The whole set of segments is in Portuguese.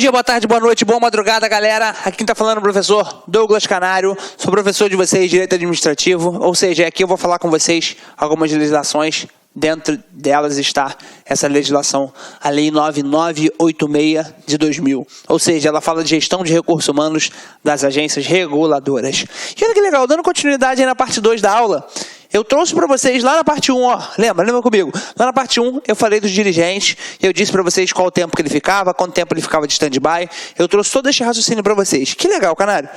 dia, boa tarde, boa noite, boa madrugada, galera. Aqui quem tá falando é o professor Douglas Canário. Sou professor de vocês de Direito Administrativo, ou seja, aqui eu vou falar com vocês algumas legislações. Dentro delas está essa legislação, a Lei 9986 de 2000. Ou seja, ela fala de gestão de recursos humanos das agências reguladoras. E olha que legal, dando continuidade aí na parte 2 da aula, eu trouxe para vocês lá na parte 1, ó, lembra comigo? Lá na parte 1 eu falei dos dirigentes, eu disse para vocês qual o tempo que ele ficava, quanto tempo ele ficava de stand-by. Eu trouxe todo esse raciocínio para vocês. Que legal, Canário.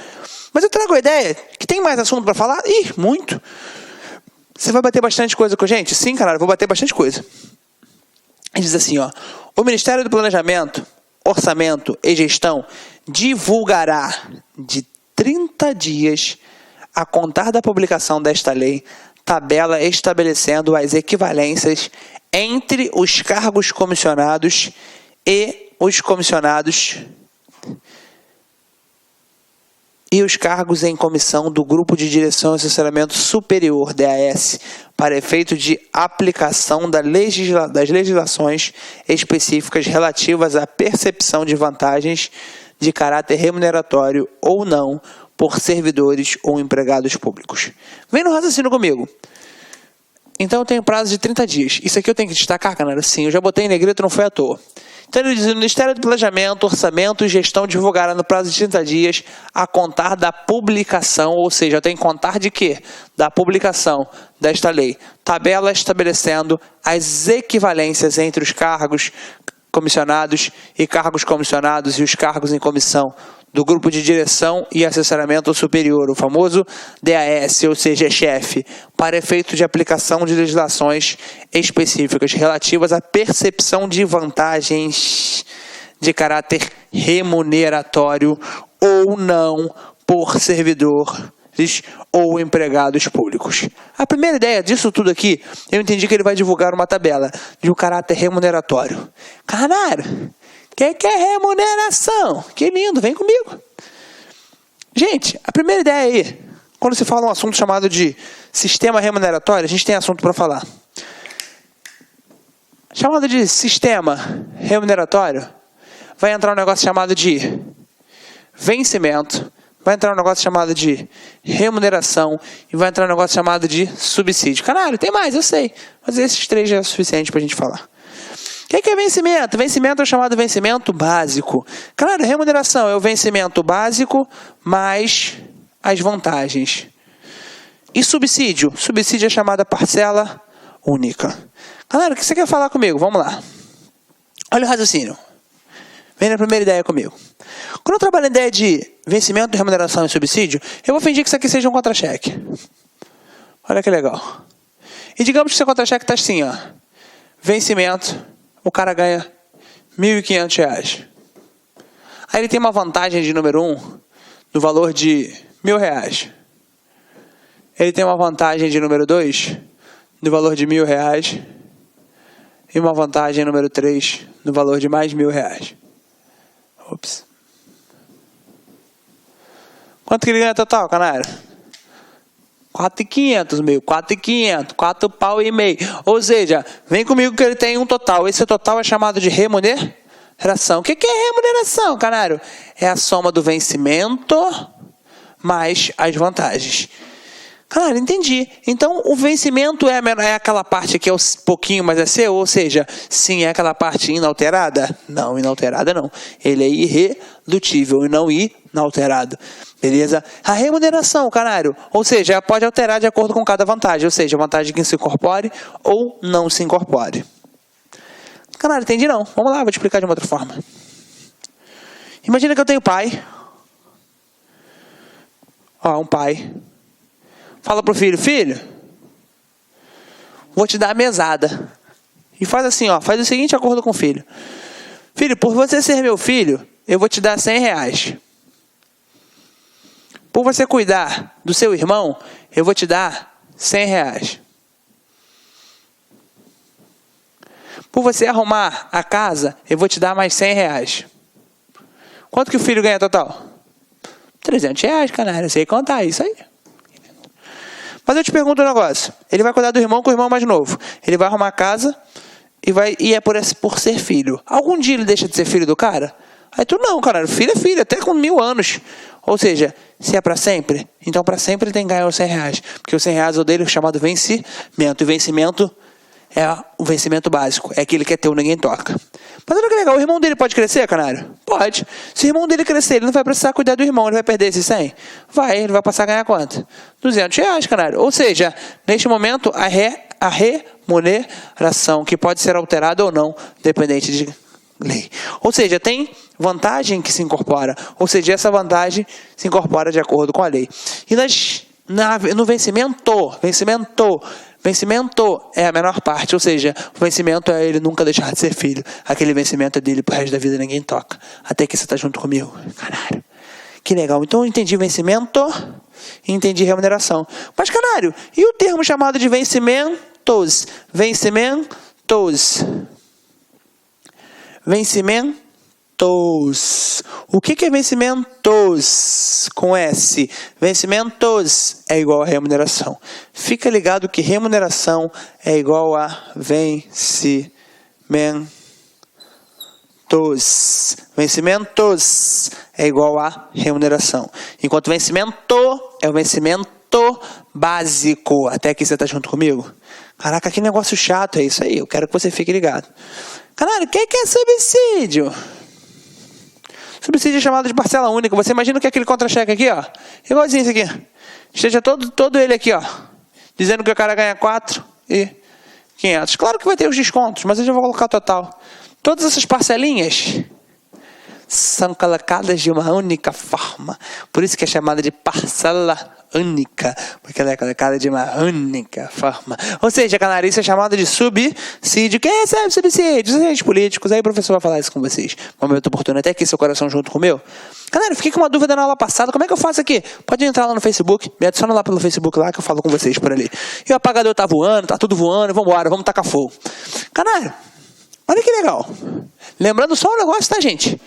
Mas eu trago a ideia que tem mais assunto para falar? Ih, muito. Você vai bater bastante coisa com a gente? Sim, Canário, vou bater bastante coisa. Ele diz assim, ó. O Ministério do Planejamento, Orçamento e Gestão divulgará de 30 dias a contar da publicação desta lei tabela estabelecendo as equivalências entre os cargos comissionados e os comissionados e os cargos em comissão do Grupo de Direção e Assessoramento Superior, DAS, para efeito de aplicação das legislações específicas relativas à percepção de vantagens de caráter remuneratório ou não por servidores ou empregados públicos. Vem no raciocínio comigo. Então eu tenho prazo de 30 dias. Isso aqui eu tenho que destacar, Canário? Sim, eu já botei em negrito, não foi à toa. Então ele diz, o Ministério do Planejamento, Orçamento e Gestão divulgará no prazo de 30 dias a contar da publicação, ou seja, eu tenho que contar de quê? Da publicação desta lei. Tabela estabelecendo as equivalências entre os cargos comissionados e cargos comissionados e os cargos em comissão do Grupo de Direção e Assessoramento Superior, o famoso DAS, ou seja, chefe, para efeito de aplicação de legislações específicas relativas à percepção de vantagens de caráter remuneratório ou não por servidores ou empregados públicos. A primeira ideia disso tudo aqui, eu entendi que ele vai divulgar uma tabela de um caráter remuneratório. Canário, o que é remuneração? Que lindo, vem comigo. Gente, a primeira ideia aí, quando se fala um assunto chamado de sistema remuneratório, a gente tem assunto para falar. Chamado de sistema remuneratório, vai entrar um negócio chamado de vencimento, vai entrar um negócio chamado de remuneração e vai entrar um negócio chamado de subsídio. Canário, tem mais, eu sei, mas esses três já é suficiente para a gente falar. O que é vencimento? Vencimento é chamado vencimento básico. Claro, remuneração é o vencimento básico mais as vantagens. E subsídio? Subsídio é chamada parcela única. Galera, o que você quer falar comigo? Vamos lá. Olha o raciocínio. Vem na primeira ideia comigo. Quando eu trabalho na ideia de vencimento, remuneração e subsídio, eu vou fingir que isso aqui seja um contra-cheque. Olha que legal. E digamos que seu contra-cheque está assim, ó. Vencimento. O cara ganha R$ 1.500. Aí ele tem uma vantagem de número 1 no valor de R$ 1.000. Ele tem uma vantagem de número 2 no valor de R$ 1.000. E uma vantagem número 3 no valor de mais R$ 1.000. Ops. Quanto que ele ganha total, Canário? 4.500, meu, 4.500, 4 pau e meio. Ou seja, vem comigo que ele tem um total. Esse total é chamado de remuneração. O que é remuneração, Canário? É a soma do vencimento mais as vantagens. Canário, entendi. Então, o vencimento é aquela parte que é um pouquinho mais é seu? Ou seja, sim, é aquela parte inalterada? Não, inalterada não. Ele é irredutível e não inalterado. Beleza? A remuneração, Canário, ou seja, pode alterar de acordo com cada vantagem, ou seja, a vantagem que se incorpore ou não se incorpore. Canário, entendi não. Vamos lá, vou te explicar de uma outra forma. Imagina que eu tenho pai. Ó, um pai. Fala pro filho, filho, vou te dar a mesada. E faz assim, ó, faz o seguinte acordo com o filho. Filho, por você ser meu filho, eu vou te dar R$ 100. Por você cuidar do seu irmão, eu vou te dar R$ 100. Por você arrumar a casa, eu vou te dar mais R$ 100. Quanto que o filho ganha total? R$ 300, Canário. Eu sei contar isso aí. Mas eu te pergunto um negócio. Ele vai cuidar do irmão com o irmão mais novo. Ele vai arrumar a casa e é por ser filho. Algum dia ele deixa de ser filho do cara? Aí tu não, cara, filho é filho, até com 1000 anos. Ou seja, se é para sempre, então para sempre ele tem que ganhar os R$100. Porque os R$100 é o dele chamado vencimento. E vencimento é o vencimento básico. É aquele que é teu, ninguém toca. Mas olha que legal, o irmão dele pode crescer, canário? Pode. Se o irmão dele crescer, ele não vai precisar cuidar do irmão, ele vai perder esses 100? Vai, ele vai passar a ganhar quanto? R$200, canário. Ou seja, neste momento, a remuneração, que pode ser alterada ou não, dependente de lei. Ou seja, tem vantagem que se incorpora. Ou seja, essa vantagem se incorpora de acordo com a lei. E no vencimento é a menor parte. Ou seja, o vencimento é ele nunca deixar de ser filho. Aquele vencimento é dele pro resto da vida, ninguém toca. Até que você tá junto comigo. Canário. Que legal. Então eu entendi vencimento e entendi remuneração. Mas, canário, e o termo chamado de vencimentos? Vencimentos. O que é vencimentos com S? Vencimentos é igual a remuneração. Fica ligado que remuneração é igual a vencimentos. Vencimentos é igual a remuneração. Enquanto vencimento é o vencimento básico. Até aqui você está junto comigo? Caraca, que negócio chato é isso aí. Eu quero que você fique ligado. Canário, o que é subsídio? Subsídio é chamado de parcela única. Você imagina que é aquele contra-cheque aqui, ó. Igualzinho esse aqui. Esteja todo ele aqui, ó. Dizendo que o cara ganha 4.500. Claro que vai ter os descontos, mas eu já vou colocar o total. Todas essas parcelinhas são colocadas de uma única forma. Por isso que é chamada de parcela única, porque ela é colocada de uma única forma. Ou seja, canário, isso é chamado de subsídio. Quem recebe subsídio? Os agentes políticos. Aí o professor vai falar isso com vocês. Momento oportuno, até aqui seu coração junto com o meu. Canário, fiquei com uma dúvida na aula passada. Como é que eu faço aqui? Pode entrar lá no Facebook. Me adiciona lá pelo Facebook lá que eu falo com vocês por ali. E o apagador tá voando, tá tudo voando. Vambora, vamos tacar fogo. Canário, olha que legal. Lembrando só um negócio, tá, gente?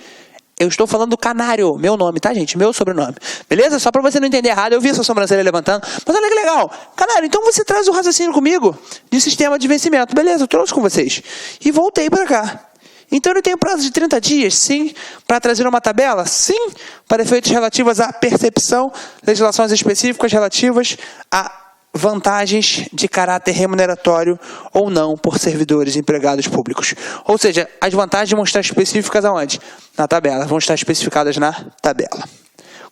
Eu estou falando do canário, meu nome, tá, gente? Meu sobrenome. Beleza? Só para você não entender errado, eu vi essa sobrancelha levantando. Mas olha que legal. Canário, então você traz o raciocínio comigo de sistema de vencimento. Beleza, eu trouxe com vocês. E voltei para cá. Então eu tenho prazo de 30 dias, sim, para trazer uma tabela? Sim, para efeitos relativos à percepção, legislações específicas relativas a vantagens de caráter remuneratório ou não por servidores e empregados públicos. Ou seja, as vantagens vão estar específicas aonde? Na tabela, vão estar especificadas na tabela.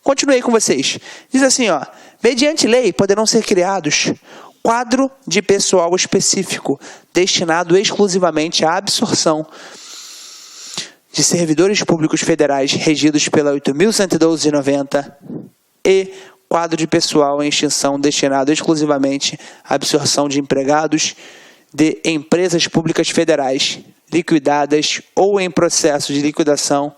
Continuei com vocês. Diz assim, ó, mediante lei poderão ser criados quadro de pessoal específico destinado exclusivamente à absorção de servidores públicos federais regidos pela 8.112 de 90 e quadro de pessoal em extinção destinado exclusivamente à absorção de empregados de empresas públicas federais liquidadas ou em processo de liquidação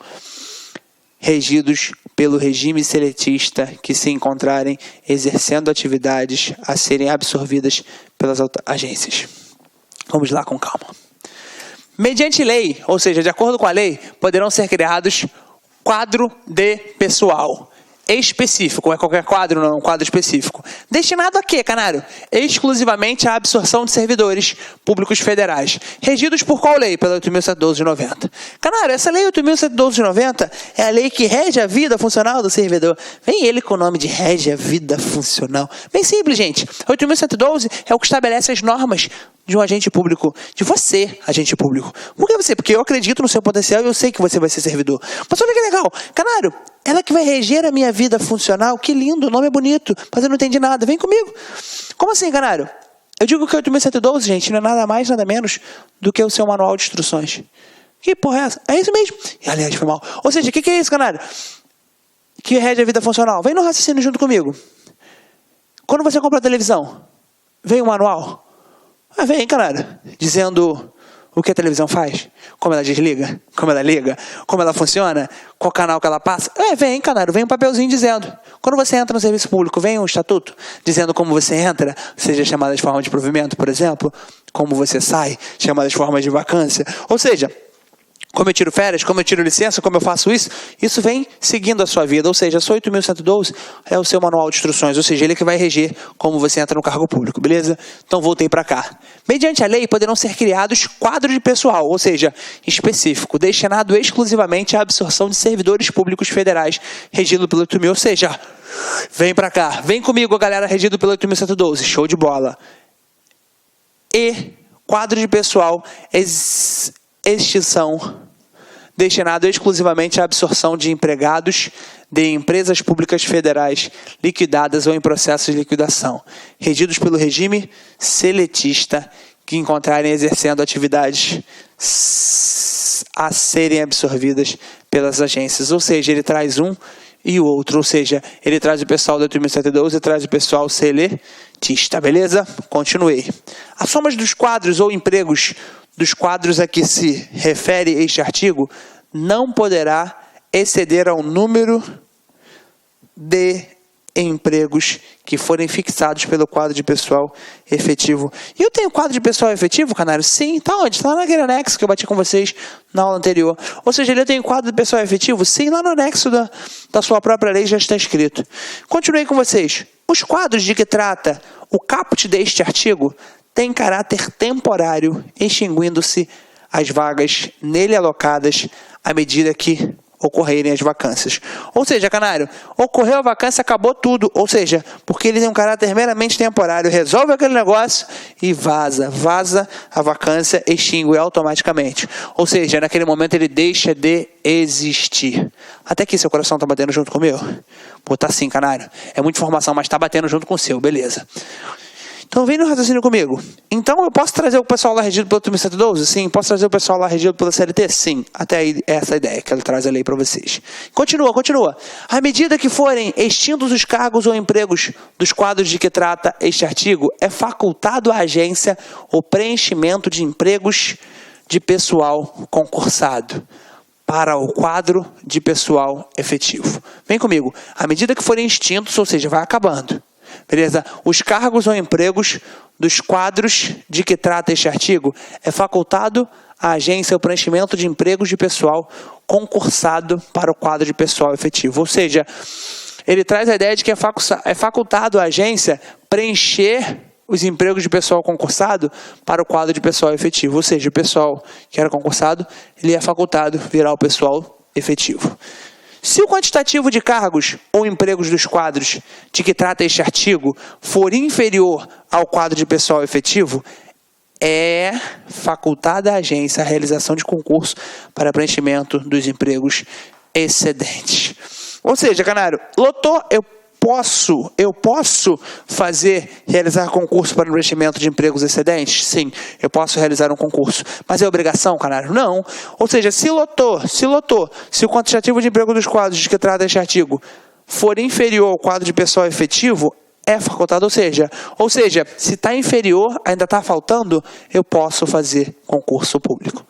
regidos pelo regime seletista que se encontrarem exercendo atividades a serem absorvidas pelas agências. Vamos lá com calma. Mediante lei, ou seja, de acordo com a lei, poderão ser criados quadro de pessoal específico, é qualquer quadro, não, um quadro específico. Destinado a quê, canário? Exclusivamente à absorção de servidores públicos federais. Regidos por qual lei? Pela 8.112 de 90. Canário, essa lei 8.112 de 90 é a lei que rege a vida funcional do servidor. Vem ele com o nome de rege a vida funcional. Bem simples, gente. 8.112 é o que estabelece as normas de um agente público, de você, agente público. Por que você? Porque eu acredito no seu potencial e eu sei que você vai ser servidor. Mas olha que legal, canário, ela que vai reger a minha vida funcional, que lindo, o nome é bonito, mas eu não entendi nada, vem comigo. Como assim, canário? Eu digo que 8.112, gente, não é nada mais, nada menos do que o seu manual de instruções. Que porra é essa? É isso mesmo. E, aliás, foi mal. Ou seja, o que é isso, canário? Que rege a vida funcional. Vem no raciocínio junto comigo. Quando você compra a televisão, vem o manual? Ah, vem, canário, dizendo o que a televisão faz, como ela desliga, como ela liga, como ela funciona, qual canal que ela passa. Vem, canário, vem um papelzinho dizendo. Quando você entra no serviço público, vem um estatuto dizendo como você entra, seja chamada de forma de provimento, por exemplo, como você sai, chamada de forma de vacância. Ou seja, como eu tiro férias, como eu tiro licença, como eu faço isso, isso vem seguindo a sua vida. Ou seja, a sua 8.112 é o seu manual de instruções, ou seja, ele que vai reger como você entra no cargo público, beleza? Então voltei para cá. Mediante a lei, poderão ser criados quadros de pessoal, ou seja, específico, destinado exclusivamente à absorção de servidores públicos federais, regido pelo 8.000, ou seja, vem para cá, vem comigo, galera, regido pelo 8.112, show de bola. E quadro de pessoal, extinção, destinado exclusivamente à absorção de empregados de empresas públicas federais liquidadas ou em processo de liquidação, regidos pelo regime seletista, que encontrarem exercendo atividades a serem absorvidas pelas agências. Ou seja, ele traz um e o outro, ou seja, ele traz o pessoal do 8.112 e traz o pessoal seletista, beleza? Continuei. A soma dos quadros ou empregos dos quadros a que se refere este artigo não poderá exceder ao número de empregos que forem fixados pelo quadro de pessoal efetivo. E eu tenho quadro de pessoal efetivo, canário? Sim, tá onde? Tá lá naquele anexo que eu bati com vocês na aula anterior. Ou seja, eu tenho quadro de pessoal efetivo? Sim, lá no anexo da sua própria lei já está escrito. Continuei com vocês. Os quadros de que trata o caput deste artigo tem caráter temporário, extinguindo-se as vagas nele alocadas à medida que ocorrerem as vacâncias. Ou seja, canário, ocorreu a vacância, acabou tudo. Ou seja, porque ele tem um caráter meramente temporário, resolve aquele negócio e vaza a vacância, extingue automaticamente. Ou seja, naquele momento ele deixa de existir. Até aqui seu coração está batendo junto com o meu? Pô, tá sim, canário. É muita informação, mas está batendo junto com o seu, beleza. Então vem no raciocínio comigo. Então eu posso trazer o pessoal lá regido pelo 8.112? Sim. Posso trazer o pessoal lá regido pela CLT? Sim. Até aí é essa a ideia que ele traz a lei para vocês. Continua. À medida que forem extintos os cargos ou empregos dos quadros de que trata este artigo, é facultado à agência o preenchimento de empregos de pessoal concursado para o quadro de pessoal efetivo. Vem comigo. À medida que forem extintos, ou seja, vai acabando. Beleza? Os cargos ou empregos dos quadros de que trata este artigo é facultado à agência o preenchimento de empregos de pessoal concursado para o quadro de pessoal efetivo. Ou seja, ele traz a ideia de que é facultado à agência preencher os empregos de pessoal concursado para o quadro de pessoal efetivo. Ou seja, o pessoal que era concursado, ele é facultado virar o pessoal efetivo. Se o quantitativo de cargos ou empregos dos quadros de que trata este artigo for inferior ao quadro de pessoal efetivo, é facultada à agência a realização de concurso para preenchimento dos empregos excedentes. Ou seja, canário, lotou, eu posso realizar concurso para preenchimento de empregos excedentes? Sim, eu posso realizar um concurso. Mas é obrigação, canário? Não. Ou seja, se o quantitativo de emprego dos quadros de que trata este artigo for inferior ao quadro de pessoal efetivo, é facultado, ou seja, se está inferior, ainda está faltando, eu posso fazer concurso público.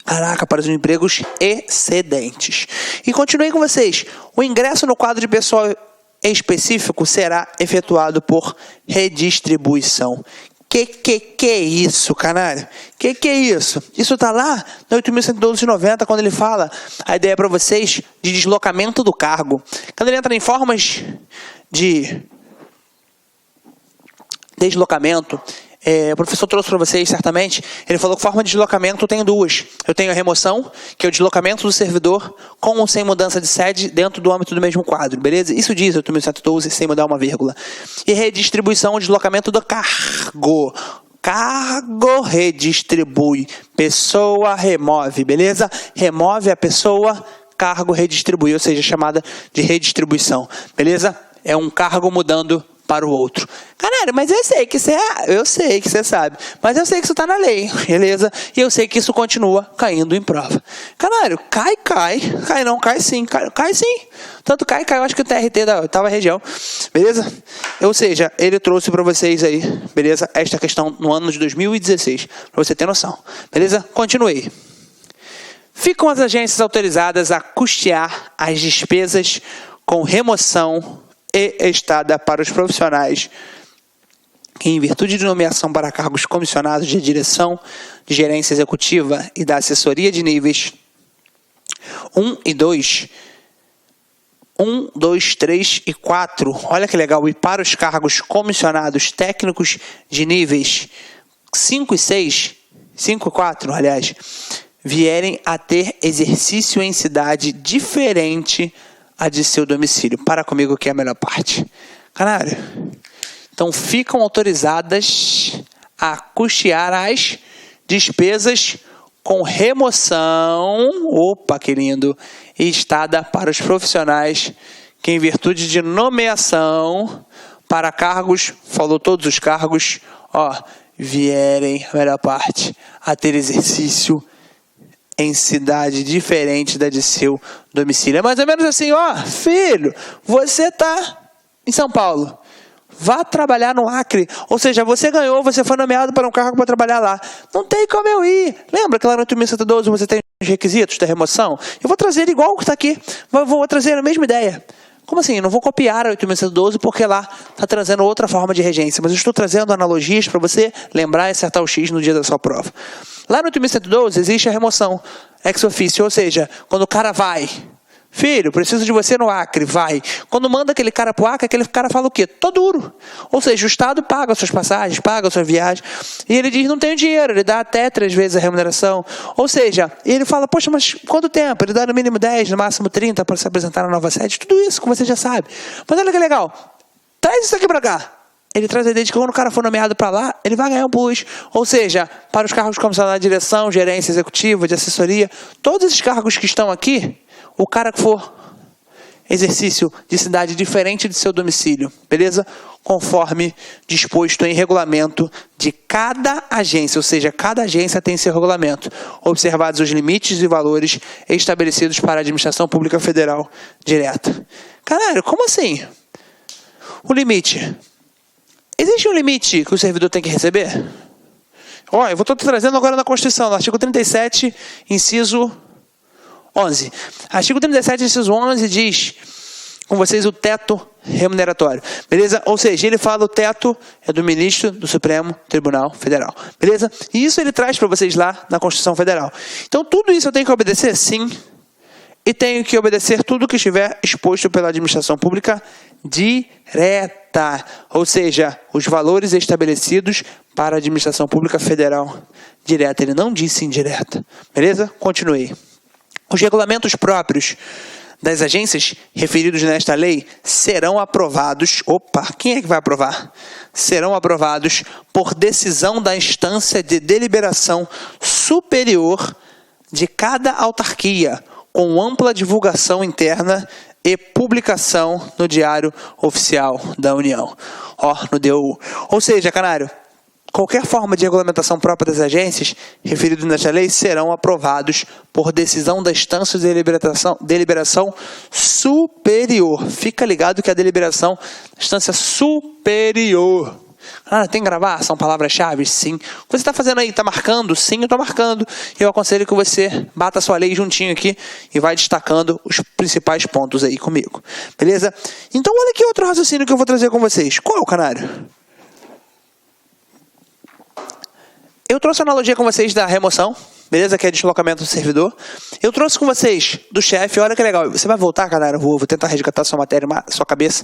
Caraca, para os empregos excedentes. E continuei com vocês. O ingresso no quadro de pessoal específico será efetuado por redistribuição. Que é isso, canário? Que é isso? Isso está lá no 8.112/90, quando ele fala a ideia para vocês de deslocamento do cargo. Quando ele entra em formas de deslocamento, o professor trouxe para vocês, certamente, ele falou que forma de deslocamento tem duas. Eu tenho a remoção, que é o deslocamento do servidor com ou sem mudança de sede dentro do âmbito do mesmo quadro, beleza? Isso diz 8.112 sem mudar uma vírgula. E redistribuição, o deslocamento do cargo. Cargo redistribui, pessoa remove, beleza? Remove a pessoa, cargo redistribui, ou seja, chamada de redistribuição, beleza? É um cargo mudando para o outro. Canário, mas eu sei que você sabe, mas eu sei que isso está na lei, beleza? E eu sei que isso continua caindo em prova. Canário, cai não, cai sim, cai sim. Tanto cai, eu acho que o TRT da oitava região, beleza? Ou seja, ele trouxe para vocês aí, beleza? Esta questão no ano de 2016, para você ter noção, beleza? Continuei. Ficam as agências autorizadas a custear as despesas com remoção e estada para os profissionais que, em virtude de nomeação para cargos comissionados de direção, de gerência executiva e da assessoria de níveis 1 e 2, 1, 2, 3 e 4, olha que legal, e para os cargos comissionados técnicos de níveis 5 e 6, 5 e 4, aliás, vierem a ter exercício em cidade diferente a de seu domicílio. Para comigo que é a melhor parte. Canário. Então, ficam autorizadas a custear as despesas com remoção, opa, que lindo, e estada para os profissionais que, em virtude de nomeação para cargos, falou todos os cargos, vierem, a melhor parte, a ter exercício em cidade diferente da de seu domicílio. É mais ou menos assim, filho, você está em São Paulo, vá trabalhar no Acre. Ou seja, você ganhou, você foi nomeado para um cargo para trabalhar lá. Não tem como eu ir. Lembra que lá no 8.112 você tem os requisitos da remoção? Eu vou trazer igual que está aqui. Vou trazer a mesma ideia. Como assim? Eu não vou copiar a 8.112 porque lá está trazendo outra forma de regência. Mas eu estou trazendo analogias para você lembrar e acertar o X no dia da sua prova. Lá no 8.112 existe a remoção ex officio. Ou seja, quando o cara vai... Filho, preciso de você no Acre, vai. Quando manda aquele cara pro Acre, aquele cara fala o quê? Tô duro. Ou seja, o Estado paga as suas passagens, paga as suas viagens. E ele diz, não tenho dinheiro, ele dá até 3 vezes a remuneração. Ou seja, ele fala, poxa, mas quanto tempo? Ele dá no mínimo 10, no máximo 30 para se apresentar na nova sede. Tudo isso que você já sabe. Mas olha que legal. Traz isso aqui para cá. Ele traz a ideia de que quando o cara for nomeado para lá, ele vai ganhar um plus. Ou seja, para os cargos comissionados de direção, gerência executiva, de assessoria, todos esses cargos que estão aqui, o cara que for exercício de cidade diferente de seu domicílio, beleza? Conforme disposto em regulamento de cada agência, ou seja, cada agência tem seu regulamento, observados os limites e valores estabelecidos para a administração pública federal direta. Caralho, como assim? O limite. Existe um limite que o servidor tem que receber? Eu estou trazendo agora na Constituição, no artigo 37, inciso 11. Artigo 37, inciso 11 diz com vocês o teto remuneratório. Beleza? Ou seja, ele fala o teto é do ministro do Supremo Tribunal Federal. Beleza? E isso ele traz para vocês lá na Constituição Federal. Então, tudo isso eu tenho que obedecer? Sim. E tenho que obedecer tudo que estiver exposto pela administração pública direta. Ou seja, os valores estabelecidos para a administração pública federal direta. Ele não disse indireta. Beleza? Continuei. Os regulamentos próprios das agências referidos nesta lei serão aprovados... Opa, quem é que vai aprovar? Serão aprovados por decisão da instância de deliberação superior de cada autarquia, com ampla divulgação interna e publicação no Diário Oficial da União. No DOU. Ou seja, canário, qualquer forma de regulamentação própria das agências, referidos nesta lei, serão aprovados por decisão da instância de deliberação superior. Fica ligado que a deliberação da instância superior. Tem que gravar? São palavras-chave? Sim. O que você está fazendo aí? Está marcando? Sim, eu estou marcando. Eu aconselho que você bata a sua lei juntinho aqui e vai destacando os principais pontos aí comigo. Beleza? Então, olha aqui outro raciocínio que eu vou trazer com vocês. Qual é o canário? Eu trouxe a analogia com vocês da remoção, beleza? Que é deslocamento do servidor. Eu trouxe com vocês do chefe, olha que legal. Você vai voltar, galera? Vou tentar resgatar sua matéria, sua cabeça,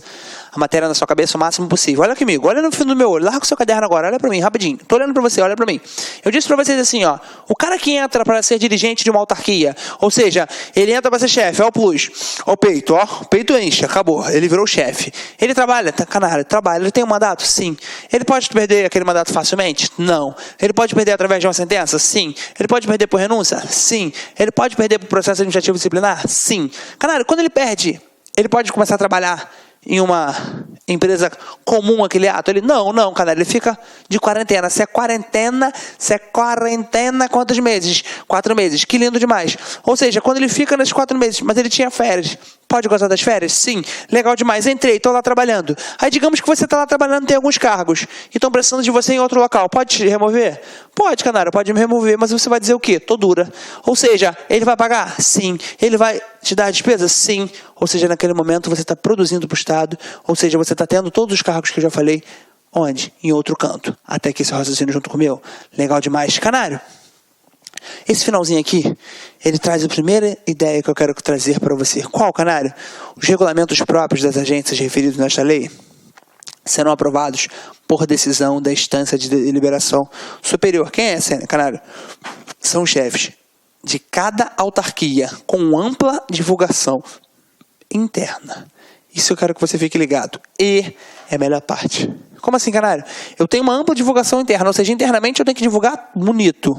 a matéria na sua cabeça o máximo possível. Olha comigo, olha no fundo do meu olho, larga o seu caderno agora, olha pra mim, rapidinho. Tô olhando pra você, olha pra mim. Eu disse pra vocês assim, o cara que entra para ser dirigente de uma autarquia, ou seja, ele entra para ser chefe, o plus, o peito, o peito enche, acabou, ele virou chefe. Ele trabalha, canário, trabalha, ele tem um mandato? Sim. Ele pode perder aquele mandato facilmente? Não. Ele pode perder através de uma sentença? Sim. Ele pode perder por renúncia? Sim. Ele pode perder por processo administrativo disciplinar? Sim. Canário, quando ele perde, ele pode começar a trabalhar em uma empresa comum aquele ato? Ele, não, cara, ele fica de quarentena. Se é quarentena, quantos meses? 4 meses, que lindo demais. Ou seja, quando ele fica nesses 4 meses, mas ele tinha férias, pode gozar das férias? Sim, legal demais, entrei, estou lá trabalhando. Aí digamos que você está lá trabalhando, tem alguns cargos, e estão precisando de você em outro local, pode te remover? Pode, canário, pode me remover, mas você vai dizer o quê? Tô dura. Ou seja, ele vai pagar? Sim. Ele vai te dar a despesa? Sim. Ou seja, naquele momento você está produzindo para o Estado, ou seja, você está tendo todos os cargos que eu já falei Onde? Em outro canto. Até aqui esse raciocínio junto com o meu. Legal demais. Canário, esse finalzinho aqui, ele traz a primeira ideia que eu quero trazer para você. Qual, Canário? Os regulamentos próprios das agências referidos nesta lei serão aprovados por decisão da instância de deliberação superior. Quem é esse, Canário? São chefes de cada autarquia com ampla divulgação interna. Isso eu quero que você fique ligado. E é a melhor parte. Como assim, Canário? Eu tenho uma ampla divulgação interna, ou seja, internamente eu tenho que divulgar bonito.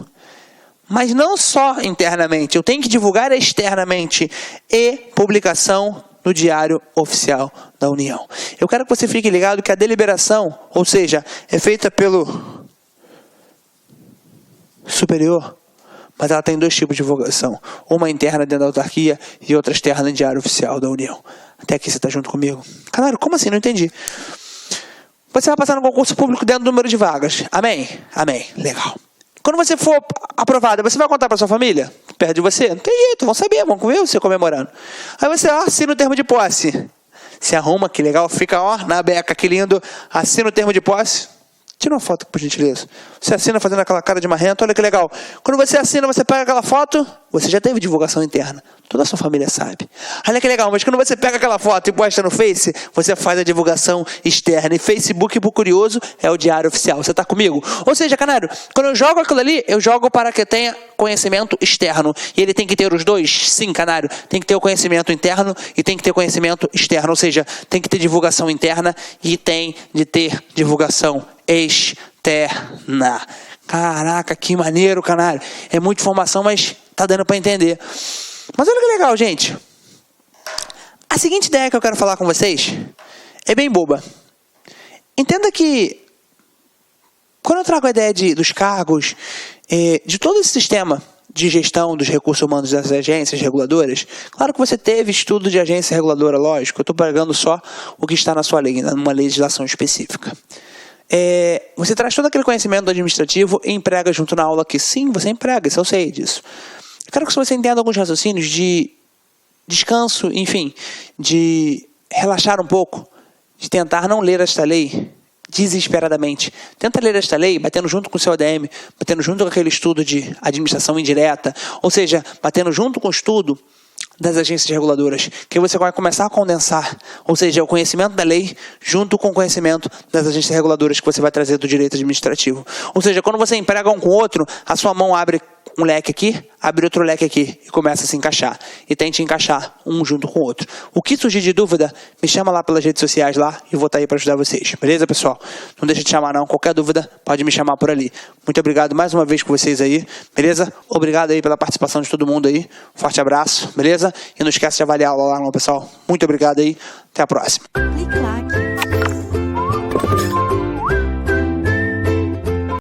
Mas não só internamente, eu tenho que divulgar externamente e publicação no Diário Oficial da União. Eu quero que você fique ligado que a deliberação, ou seja, é feita pelo superior, mas ela tem dois tipos de divulgação. Uma interna dentro da autarquia e outra externa no Diário Oficial da União. Até aqui você está junto comigo? Canário, como assim? Não entendi. Você vai passar no concurso público dentro do número de vagas. Amém? Amém. Legal. Quando você for aprovado, você vai contar para sua família? Perto de você? Não tem jeito, vão saber, vão ver você comemorando. Aí você assina o termo de posse. Se arruma, que legal, fica na beca, que lindo. Assina o termo de posse. Tira uma foto, por gentileza. Você assina fazendo aquela cara de marrento, olha que legal. Quando você assina, você pega aquela foto, você já teve divulgação interna. Toda a sua família sabe. Olha que legal, mas quando você pega aquela foto e posta no Face, você faz a divulgação externa. E Facebook, por curioso, é o Diário Oficial. Você está comigo? Ou seja, Canário, quando eu jogo aquilo ali, eu jogo para que tenha conhecimento externo. E ele tem que ter os dois? Sim, Canário. Tem que ter o conhecimento interno e tem que ter conhecimento externo. Ou seja, tem que ter divulgação interna e tem de ter divulgação externa. Caraca, que maneiro, Canário. É muita informação, mas tá dando para entender. Mas olha que legal, gente. A seguinte ideia que eu quero falar com vocês é bem boba. Entenda que quando eu trago a ideia dos cargos, de todo esse sistema de gestão dos recursos humanos das agências reguladoras, claro que você teve estudo de agência reguladora, lógico. Eu estou pregando só o que está na sua lei, numa legislação específica. Você traz todo aquele conhecimento do administrativo e emprega junto na aula que sim, você emprega, isso eu sei disso. Eu quero que você entenda alguns raciocínios de descanso, enfim, de relaxar um pouco, de tentar não ler esta lei desesperadamente. Tenta ler esta lei batendo junto com o seu ADM, batendo junto com aquele estudo de administração indireta, ou seja, batendo junto com o estudo das agências reguladoras, que você vai começar a condensar, ou seja, o conhecimento da lei junto com o conhecimento das agências reguladoras que você vai trazer do direito administrativo. Ou seja, quando você emprega um com o outro, a sua mão abre um leque aqui, abre outro leque aqui e começa a se encaixar. E tente encaixar um junto com o outro. O que surgir de dúvida, me chama lá pelas redes sociais lá e eu vou estar aí para ajudar vocês. Beleza, pessoal? Não deixa de chamar não. Qualquer dúvida, pode me chamar por ali. Muito obrigado mais uma vez com vocês aí. Beleza? Obrigado aí pela participação de todo mundo aí. Forte abraço. Beleza? E não esquece de avaliar a aula lá, pessoal. Muito obrigado aí. Até a próxima. Clique lá.